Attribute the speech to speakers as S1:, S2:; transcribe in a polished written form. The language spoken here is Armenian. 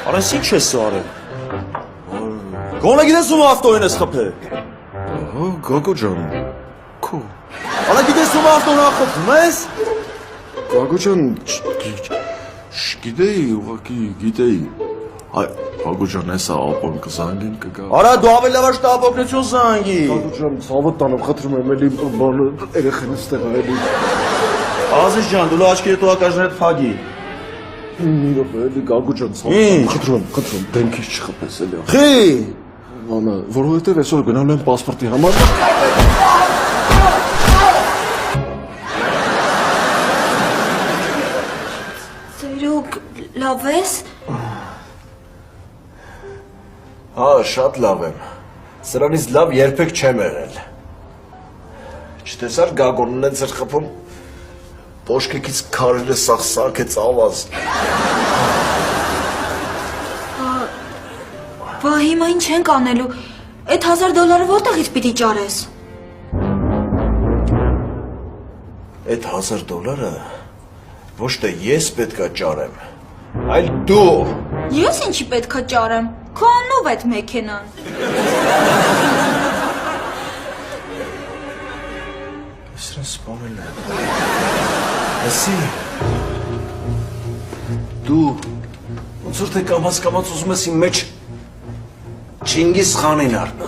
S1: Արես ինչ ես արել։ Գոնե գիտես ում ավտոյին ես խփել։
S2: Գագո ջան, քո։
S1: Արա գիտես ում ավտոն ախփում ես։
S2: Գագո ջան, գիտեի, ուղղակի գիտեի։ Այ Գագո ջան, էսա ապոն կզանգին կգա։
S1: Արա դու ավելի լավ շտապ օգնություն զանգի։
S2: Գագո ջան, ցավը տանեմ, խնդրում եմ, էլի բանը երեխեն ստեղ էլի։
S1: Ազիզ ջան, դու աչքերդ ու ակաժներդ փագի։
S2: Մի րոպե, էլի Գագո ջան, ցավը խնդրում, դեմքից չխփես էլի։
S1: Խի։
S2: Անը, որովհետև այսօր գնալու եմ պասպորտի համար։
S3: Ծերուկ, լավ ես։
S4: Հա, շատ լավ եմ։ Սրանից լավ երբեք չեմ եղել։ Չտեսար Գագոնն է ձեր խփում։ Պոշկեքից քարերը սաղսակեց ավազ։
S3: Բա հիմա ինչ ենք անելու։ Այդ $1000 որտեղից պիտի ճարես։
S4: Այդ $1000 ոչ թե ես պետքա ճարեմ, այլ դու։
S3: Ես ինչի պետքա ճարեմ։ Քո անով այդ մեքենան։
S4: Սրան սպանել է։ Ասի։ Դու ոնց որ թե կամաց ուզում ես իմ մեջ Չինգիս խանին առնա։